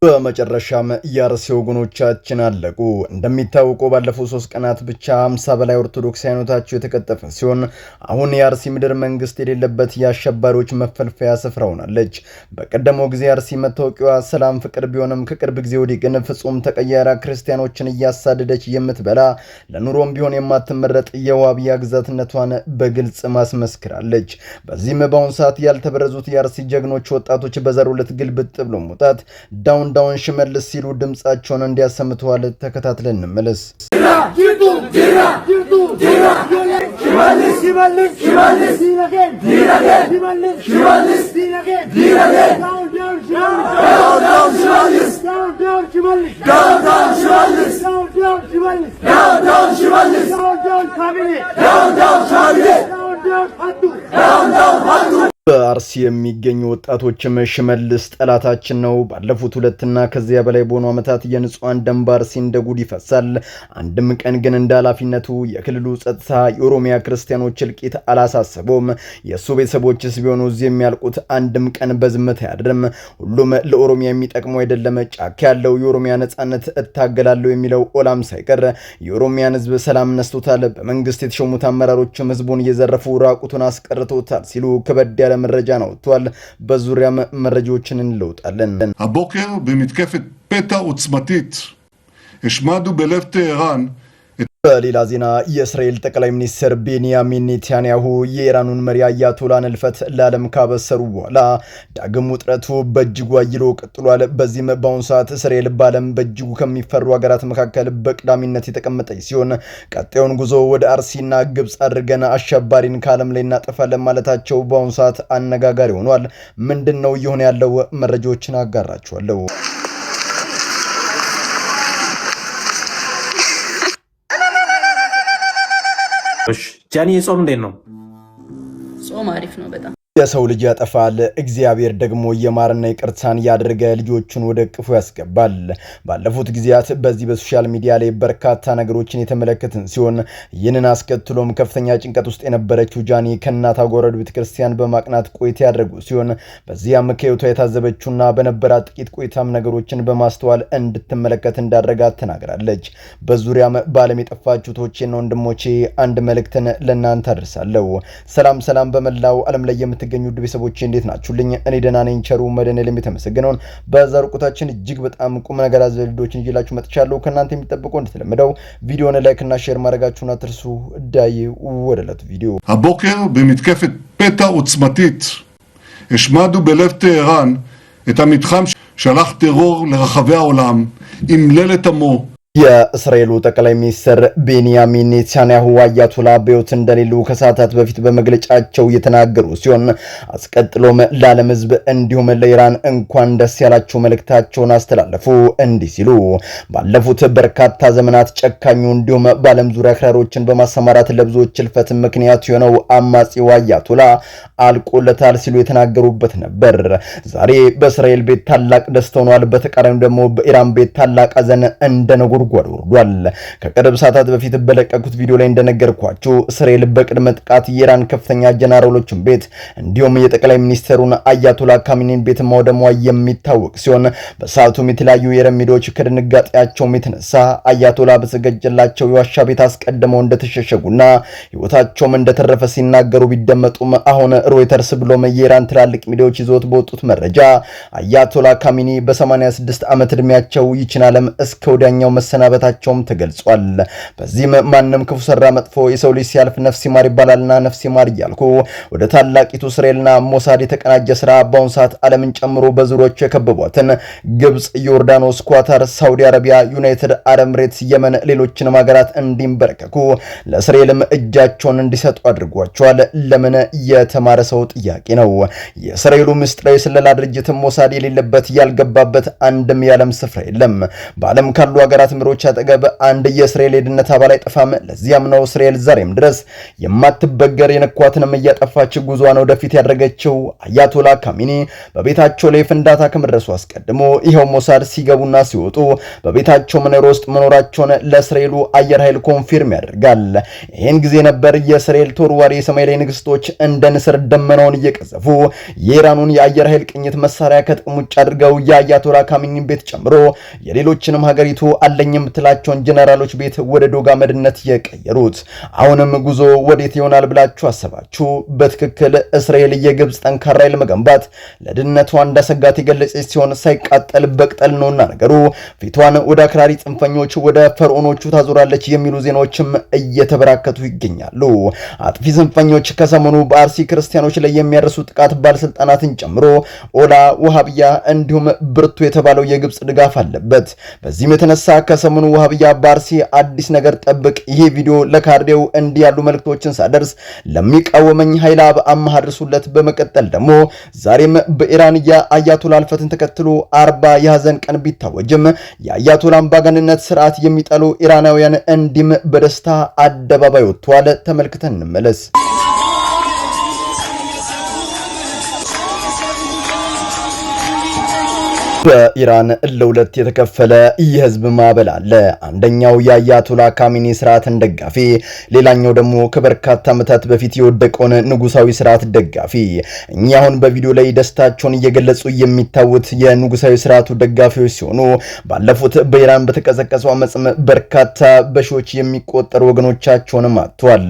በመጨረሻም የአርሲ ወገኖቻችን አለቁ። እንደሚታወቀው ባለፉት 3 ቀናት ብቻ 50 በላይ ኦርቶዶክሳውያኖቻቸው የተቀጠፈ ሲሆን አሁን የአርሲ ምድር መንግስት የሌለበት የአሸባሪዎች መፈልፈያ ስፍራ ሆናለች። በቀደመው ጊዜ አርሲ መታወቂያዋ ሰላም፣ ፍቅር ቢሆንም ከቅርብ ጊዜ ወዲህ ግን ፍጹም ተቀያራ ክርስቲያኖችን እያሳደደች የምትበላ ለኑሮም ቢሆን የማትመረጥ የዋብያ ግዛትነቷን በግልጽ ማስመስክራለች። በዚህም በአሁኑ ሰዓት ያልተበረዙት የአርሲ ጀግኖች ወጣቶች በዘሩለት ግልብጥ ብሎ መውጣት ዳውን ሽመልስ ሲሉ ድምጻቸውን እንዲያሰምተዋል። ተከታትለን እንመለስ። በአርሲ የሚገኙ ወጣቶችም ሽመልስ ጠላታችን ነው፣ ባለፉት 2 እና ከዚያ በላይ በሆኑ ዓመታት የንጹሃን ደም በአርሲ እንደ ጉድ ይፈሳል፣ አንድም ቀን ግን እንደ ኃላፊነቱ የክልሉ ጸጥታ የኦሮሚያ ክርስቲያኖች እልቂት አላሳሰበውም፣ የእሱ ቤተሰቦችስ ቢሆኑ እዚህ የሚያልቁት አንድም ቀን በዝምታ አያድርም፣ ሁሉም ለኦሮሚያ የሚጠቅመው አይደለም፣ ጫካ ያለው የኦሮሚያ ነጻነት እታገላለሁ የሚለው ኦላም ሳይቀር የኦሮሚያን ህዝብ ሰላም ነስቶታል፣ በመንግስት የተሾሙት አመራሮችም ህዝቡን እየዘረፉ ራቁቱን አስቀርተውታል ሲሉ ከበድ ያለ መረጃ ነው ወጥቷል። በዙሪያም መረጃዎችን እንለውጣለን። הבוקר במתקפת פתע עוצמתית השמדנו בלב טהרן. በሌላ ዜና የእስራኤል ጠቅላይ ሚኒስትር ቤንያሚን ኔታንያሁ የኢራኑን መሪ አያቶላን ህልፈት ለዓለም ካበሰሩ በኋላ ዳግም ውጥረቱ በእጅጉ አይሎ ቀጥሏል። በዚህም በአሁኑ ሰዓት እስራኤል በዓለም በእጅጉ ከሚፈሩ ሀገራት መካከል በቀዳሚነት የተቀመጠች ሲሆን ቀጣዩን ጉዞ ወደ አርሲና ግብጽ አድርገን አሸባሪን ከዓለም ላይ እናጠፋለን ማለታቸው በአሁኑ ሰዓት አነጋጋሪ ሆኗል። ምንድነው እየሆነ ያለው? መረጃዎችን አጋራችኋለሁ። ጃኒ ጾም እንዴት ነው? ጾም አሪፍ ነው በጣም። የሰው ልጅ ያጠፋል፣ እግዚአብሔር ደግሞ የማርና ይቅርታን ያደረገ ልጆቹን ወደ ቅፉ ያስገባል። ባለፉት ጊዜያት በዚህ በሶሻል ሚዲያ ላይ በርካታ ነገሮችን የተመለከትን ሲሆን ይህንን አስከትሎም ከፍተኛ ጭንቀት ውስጥ የነበረችው ጃኒ ከእናት አጎረድ ቤተክርስቲያን በማቅናት ቆይታ ያደረጉ ሲሆን በዚያም ከህይወቷ የታዘበችውና በነበራት ጥቂት ቆይታም ነገሮችን በማስተዋል እንድትመለከት እንዳደረጋት ተናግራለች። በዙሪያም በዓለም የጠፋችሁ እህቶቼና ወንድሞቼ አንድ መልእክትን ለእናንተ አደርሳለሁ። ሰላም በመላው ዓለም ላይ የምትገኙ ውድ ቤተሰቦቼ እንዴት ናችሁልኝ? እኔ ደህና ነኝ። ቸሩ መድኃኔዓለም የተመሰገነውን። በዛሬው ቆይታችን እጅግ በጣም ቁም ነገር አዘል ቪዲዮዎችን ይዤላችሁ መጥቻለሁ። ከእናንተ የሚጠበቀው እንደተለመደው ቪዲዮውን ላይክ እና ሼር ማድረጋችሁን አትርሱ። ዳይ ወደ ዕለቱ ቪዲዮ። הבוקר במתקפת פתע עוצמתית השמדנו בלב טהרן את המתחם שלח טרור לרחבי העולם עם ליל עמו. የእስራኤሉ ጠቅላይ ሚኒስትር ቤንያሚን ኔታንያሁ አያቶላ በሕይወት እንደሌሉ ከሰዓታት በፊት በመግለጫቸው የተናገሩ ሲሆን አስቀጥሎም ለዓለም ሕዝብ እንዲሁም ለኢራን እንኳን ደስ ያላችሁ መልእክታቸውን አስተላለፉ። እንዲህ ሲሉ ባለፉት በርካታ ዘመናት ጨካኙ እንዲሁም በዓለም ዙሪያ አክራሪዎችን በማሰማራት ለብዙዎች ህልፈት ምክንያት የሆነው አማጺው አያቶላ አልቆለታል ሲሉ የተናገሩበት ነበር። ዛሬ በእስራኤል ቤት ታላቅ ደስታ ሆኗል። በተቃራኒው ደግሞ በኢራን ቤት ታላቅ ሐዘን እንደነጉር ወርዷል። ከቅርብ ሰዓታት በፊት በለቀቁት ቪዲዮ ላይ እንደነገርኳችሁ እስራኤል በቅድመ ጥቃት የኢራን ከፍተኛ ጀነራሎችን ቤት እንዲሁም የጠቅላይ ሚኒስትሩን አያቶላ ካሚኒን ቤት ማውደሟ የሚታወቅ ሲሆን በሰዓቱም የተለያዩ የረሚዶች ከድንጋጤያቸው የተነሳ አያቶላ በተዘጋጀላቸው የዋሻ ቤት አስቀድመው እንደተሸሸጉና ህይወታቸውም እንደተረፈ ሲናገሩ ቢደመጡም አሁን ሮይተርስ ብሎም የኢራን ትላልቅ ሚዲያዎች ይዘውት በወጡት መረጃ አያቶላ ካሚኒ በ86 ዓመት እድሜያቸው ይችን ዓለም እስከ ወዲያኛው መሰናበታቸውም ተገልጿል። በዚህም ማንም ክፉ ሰራ መጥፎ የሰው ልጅ ሲያልፍ ነፍስ ይማር ይባላልና ነፍስ ይማር እያልኩ ወደ ታላቂቱ እስራኤልና ሞሳድ የተቀናጀ ስራ በአሁኑ ሰዓት ዓለምን ጨምሮ በዙሪያቸው የከበቧትን ግብጽ፣ ዮርዳኖስ፣ ኳታር፣ ሳውዲ አረቢያ፣ ዩናይትድ አረብ ኤሚሬትስ፣ የመን፣ ሌሎችንም ሀገራት እንዲንበረከኩ ለእስራኤልም እጃቸውን እንዲሰጡ አድርጓቸዋል። ለምን? የተማረ ሰው ጥያቄ ነው። የእስራኤሉ ምስጢራዊ ስለላ ድርጅት ሞሳድ የሌለበት ያልገባበት አንድም የዓለም ስፍራ የለም። በዓለም ካሉ ሀገራት መስመሮች አጠገብ አንድ የእስራኤል የደህንነት አባል አይጠፋም። ለዚያም ነው እስራኤል ዛሬም ድረስ የማትበገር የነኳትንም እያጠፋች ጉዟን ወደፊት ያደረገችው። አያቶላ ካሚኒ በቤታቸው ላይ ፍንዳታ ከመድረሱ አስቀድሞ ይኸው ሞሳድ ሲገቡና ሲወጡ በቤታቸው መኖሪያ ውስጥ መኖራቸውን ለእስራኤሉ አየር ኃይል ኮንፊርም ያደርጋል። ይህን ጊዜ ነበር የእስራኤል ተወርዋሪ የሰማይ ላይ ንግስቶች እንደ ንስር ደመናውን እየቀዘፉ የኢራኑን የአየር ኃይል ቅኝት መሳሪያ ከጥቅም ውጭ አድርገው የአያቶላ ካሚኒን ቤት ጨምሮ የሌሎችንም ሀገሪቱ አለኝ የምትላቸውን ጀነራሎች ቤት ወደ ዶግ አመድነት የቀየሩት። አሁንም ጉዞ ወዴት ይሆናል ብላችሁ አሰባችሁ? በትክክል እስራኤል የግብፅ ጠንካራ ኃይል መገንባት ለደህንነቷ እንዳሰጋት የገለጸች ሲሆን ሳይቃጠል በቅጠል ነውና ነገሩ ፊቷን ወደ አክራሪ ጽንፈኞች ወደ ፈርዖኖቹ ታዞራለች የሚሉ ዜናዎችም እየተበራከቱ ይገኛሉ። አጥፊ ጽንፈኞች ከሰሞኑ በአርሲ ክርስቲያኖች ላይ የሚያደርሱ ጥቃት ባለስልጣናትን ጨምሮ ኦላ ውሃብያ እንዲሁም ብርቱ የተባለው የግብፅ ድጋፍ አለበት። በዚህም የተነሳ ከሰሞኑ ውሃብያ በአርሲ አዲስ ነገር ጠብቅ፣ ይሄ ቪዲዮ ለካርዴው እንዲህ ያሉ መልእክቶችን ሳደርስ ለሚቃወመኝ ኃይል አማህ አድርሱለት። በመቀጠል ደግሞ ዛሬም በኢራን የአያቶላ ህልፈትን ተከትሎ 40 የሐዘን ቀን ቢታወጅም የአያቶላ አምባገነንነት ስርዓት የሚጠሉ ኢራናውያን እንዲህም በደስታ አደባባይ ወጥተዋል። ተመልክተን እንመለስ። በኢራን ለሁለት የተከፈለ የህዝብ ማዕበል አለ። አንደኛው የአያቶላ ካሚኒ ስርዓትን ደጋፊ፣ ሌላኛው ደግሞ ከበርካታ ዓመታት በፊት የወደቀውን ንጉሳዊ ስርዓት ደጋፊ። እኛ አሁን በቪዲዮ ላይ ደስታቸውን እየገለጹ የሚታዩት የንጉሳዊ ስርዓቱ ደጋፊዎች ሲሆኑ ባለፉት በኢራን በተቀሰቀሰው አመጽም በርካታ በሺዎች የሚቆጠሩ ወገኖቻቸውንም አጥተዋል።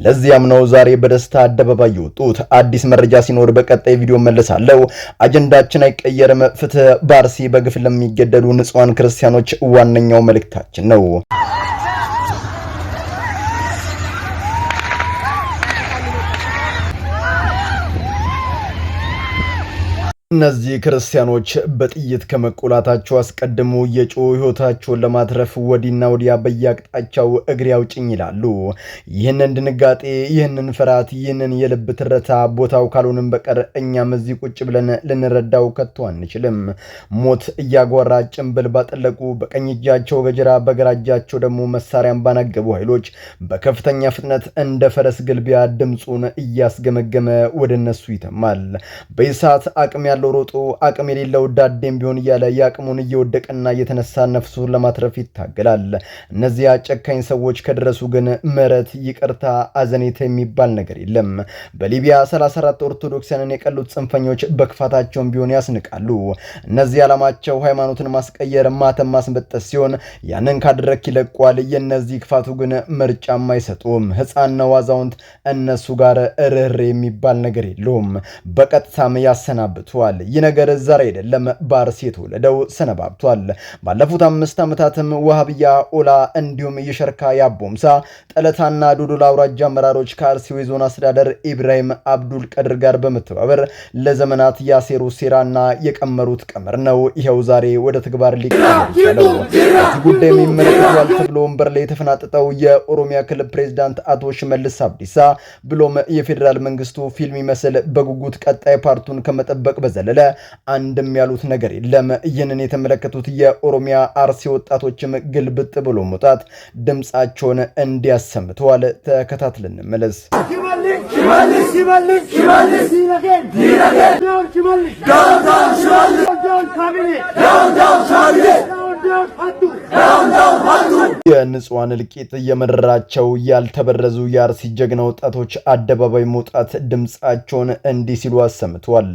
ለዚያም ነው ዛሬ በደስታ አደባባይ የወጡት። አዲስ መረጃ ሲኖር በቀጣይ ቪዲዮ መለሳለሁ። አጀንዳችን አይቀየርም። ፍትህ በአርሲ በግፍ ለሚገደሉ ንጹሃን ክርስቲያኖች ዋነኛው መልእክታችን ነው። እነዚህ ክርስቲያኖች በጥይት ከመቆላታቸው አስቀድሞ የጮሁ ህይወታቸውን ለማትረፍ ወዲና ወዲያ በየአቅጣጫው እግሬ አውጭኝ ይላሉ። ይህንን ድንጋጤ፣ ይህንን ፍርሃት፣ ይህንን የልብ ትረታ ቦታው ካልሆንም በቀር እኛም እዚህ ቁጭ ብለን ልንረዳው ከቶ አንችልም። ሞት እያጓራ ጭንብል ባጠለቁ በቀኝ እጃቸው ገጀራ በግራ እጃቸው ደግሞ መሳሪያን ባናገቡ ኃይሎች በከፍተኛ ፍጥነት እንደ ፈረስ ግልቢያ ድምፁን እያስገመገመ ወደ እነሱ ይተማል። በይሳት አቅም ያለው ሮጦ አቅም የሌለው ዳዴም ቢሆን እያለ የአቅሙን እየወደቀና እየተነሳ ነፍሱን ለማትረፍ ይታገላል። እነዚያ ጨካኝ ሰዎች ከደረሱ ግን ምሕረት፣ ይቅርታ፣ አዘኔታ የሚባል ነገር የለም። በሊቢያ 34 ኦርቶዶክሳንን የቀሉት ጽንፈኞች በክፋታቸውም ቢሆን ያስንቃሉ። እነዚህ ዓላማቸው ሃይማኖትን ማስቀየር፣ ማተም ማስበጠስ ሲሆን ያንን ካደረክ ይለቋል። የነዚህ ክፋቱ ግን ምርጫም አይሰጡም። ሕፃን ነው አዛውንት እነሱ ጋር ርህር የሚባል ነገር የለውም። በቀጥታም ያሰናብቷል። ይህ ነገር ዛሬ አይደለም፣ በአርሲ የተወለደው ሰነባብቷል። ባለፉት 5 ዓመታትም ወሃብያ፣ ኦላ እንዲሁም የሸርካ ያቦምሳ፣ ጠለታና ዶዶላ አውራጃ አመራሮች ከአርሲው የዞን አስተዳደር ኢብራሂም አብዱል ቀድር ጋር በመተባበር ለዘመናት ያሴሩ ሴራና የቀመሩት ቀመር ነው ይኸው ዛሬ ወደ ተግባር ሊቀየር ነው። እዚህ ጉዳይ የሚመለከተዋል ተብሎ ወንበር ላይ የተፈናጠጠው የኦሮሚያ ክልል ፕሬዝዳንት አቶ ሽመልስ አብዲሳ ብሎም የፌዴራል መንግስቱ ፊልም ይመስል በጉጉት ቀጣይ ፓርቱን ከመጠበቅ በዘለለ አንድም ያሉት ነገር የለም። ይህንን የተመለከቱት የኦሮሚያ አርሲ ወጣቶችም ግልብጥ ብሎ መውጣት ድምጻቸውን እንዲያሰምተዋል። ተከታትለን እንመለስ። የንጹሃን እልቂት የመረራቸው ያልተበረዙ የአርሲ ጀግና ወጣቶች አደባባይ መውጣት ድምጻቸውን እንዲህ ሲሉ አሰምተዋል።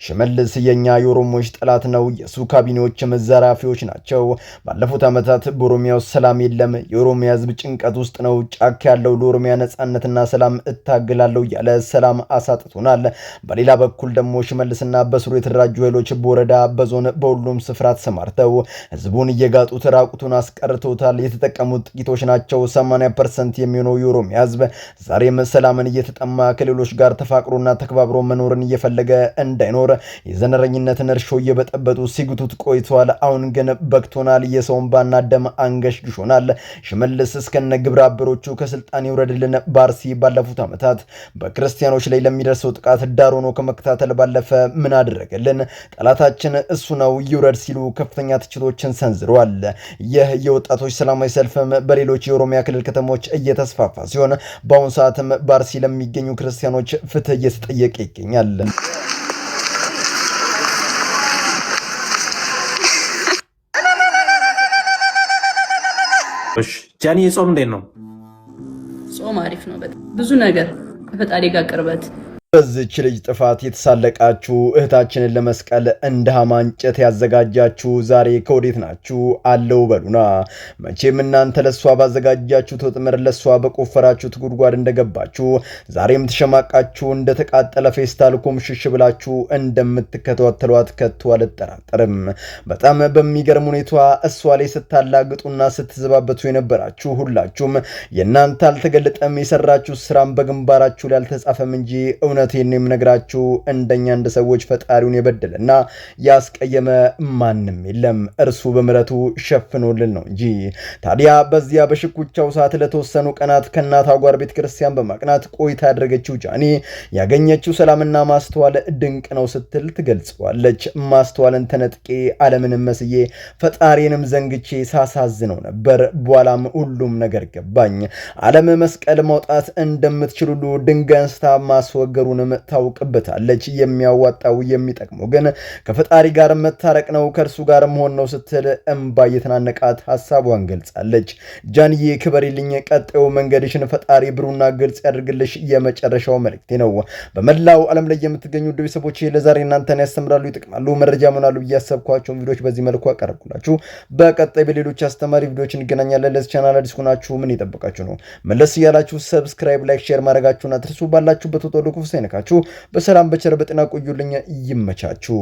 ሽመልስ የኛ የኦሮሞዎች ጠላት ነው፣ የሱ ካቢኔዎችም ዘራፊዎች ናቸው። ባለፉት ዓመታት በኦሮሚያ ውስጥ ሰላም የለም፣ የኦሮሚያ ህዝብ ጭንቀት ውስጥ ነው፣ ጫካ ያለው ለኦሮሚያ ነጻነትና ሰላም እታገላለሁ ያለ ሰላም አሳጥቶናል። በሌላ በኩል ደግሞ ሽመልስና በስሩ የተደራጁ ኃይሎች በወረዳ በዞን በሁሉም ስፍራ ተሰማርተው ህዝቡን እየጋጡት ራቁቱን አስቀርተውታል። የተጠቀሙት ጥቂቶች ናቸው። 80% የሚሆነው የኦሮሚያ ህዝብ ዛሬም ሰላምን እየተጠማ ከሌሎች ጋር ተፋቅሮና ተከባብሮ መኖርን እየፈለገ እንዳይኖር የዘነረኝነትን እርሾ እየበጠበጡ ሲግቱት ቆይተዋል። አሁን ግን በክቶናል። የሰውን ባና ደም አንገሽግሾናል። ሽመልስ እስከነ ግብረ አበሮቹ ከስልጣን ይውረድልን። በአርሲ ባለፉት ዓመታት በክርስቲያኖች ላይ ለሚደርሰው ጥቃት ዳር ሆኖ ከመከታተል ባለፈ ምን አደረገልን? ጠላታችን እሱ ነው ይውረድ ሲሉ ከፍተኛ ትችቶችን ሰንዝረዋል። ሰንዝረዋል። ይህ የወጣቶች ሰላማዊ ሰልፍም በሌሎች የኦሮሚያ ክልል ከተሞች እየተስፋፋ ሲሆን በአሁኑ ሰዓትም በአርሲ ለሚገኙ ክርስቲያኖች ፍትህ እየተጠየቀ ይገኛል። ጃኒ ጾም እንዴት ነው? ጾም አሪፍ ነው በጣም ብዙ ነገር ከፈጣሪ ጋር ቅርበት። በዚች ልጅ ጥፋት የተሳለቃችሁ እህታችንን ለመስቀል እንደ ሃማ እንጨት ያዘጋጃችሁ ዛሬ ከወዴት ናችሁ? አለው በሉና። መቼም እናንተ ለሷ ባዘጋጃችሁት ወጥመድ ለሷ በቆፈራችሁት ጉድጓድ እንደገባችሁ ዛሬም ተሸማቃችሁ እንደተቃጠለ ፌስታል ኮምሽሽ ብላችሁ እንደምትከታተሏት ከቶ አልጠራጠርም። በጣም በሚገርም ሁኔታ እሷ ላይ ስታላግጡና ስትዘባበቱ የነበራችሁ ሁላችሁም የእናንተ አልተገለጠም። የሰራችሁ ስራም በግንባራችሁ ላይ አልተጻፈም እንጂ እውነቴን የምነግራችሁ እንደኛ እንደ ሰዎች ፈጣሪውን የበደለና ያስቀየመ ማንም የለም። እርሱ በምሕረቱ ሸፍኖልን ነው እንጂ። ታዲያ በዚያ በሽኩቻው ሰዓት ለተወሰኑ ቀናት ከእናቷ ጓር ቤተክርስቲያን በማቅናት ቆይታ ያደረገችው ጃኒ ያገኘችው ሰላምና ማስተዋል ድንቅ ነው ስትል ትገልጸዋለች። ማስተዋልን ተነጥቄ ዓለምንም መስዬ ፈጣሪንም ዘንግቼ ሳሳዝነው ነበር። በኋላም ሁሉም ነገር ገባኝ። ዓለም መስቀል ማውጣት እንደምትችል ሁሉ ድንጋይ አንስታ ማስወገሩ ታውቅበታለች። የሚያዋጣው የሚጠቅመው ግን ከፈጣሪ ጋር መታረቅ ነው፣ ከእርሱ ጋር መሆን ነው ስትል እንባ የተናነቃት ሐሳቧን ገልጻለች። ጃንዬ ክበሪልኝ፣ ቀጣዩ መንገድሽን ፈጣሪ ብሩና ግልጽ ያድርግልሽ የመጨረሻው መልእክቴ ነው። በመላው ዓለም ላይ የምትገኙ ውድ ቤተሰቦቼ ለዛሬ እናንተን ያስተምራሉ፣ ይጠቅማሉ፣ መረጃ ይሆናሉ ብዬ ያሰብኳቸውን ቪዲዮዎች በዚህ መልኩ አቀረብኩላችሁ። በቀጣይ በሌሎች አስተማሪ ቪዲዮዎች እንገናኛለን። ለዚህ ቻናል አዲስ ሆናችሁ ምን ይጠብቃችሁ ነው? መለስ እያላችሁ ሰብስክራይብ፣ ላይክ፣ ሼር ማድረጋችሁን አትርሱ። ባላችሁበት ወጥቶ ነካችሁ። በሰላም በቸር በጤና ቆዩልኝ። ይመቻችሁ።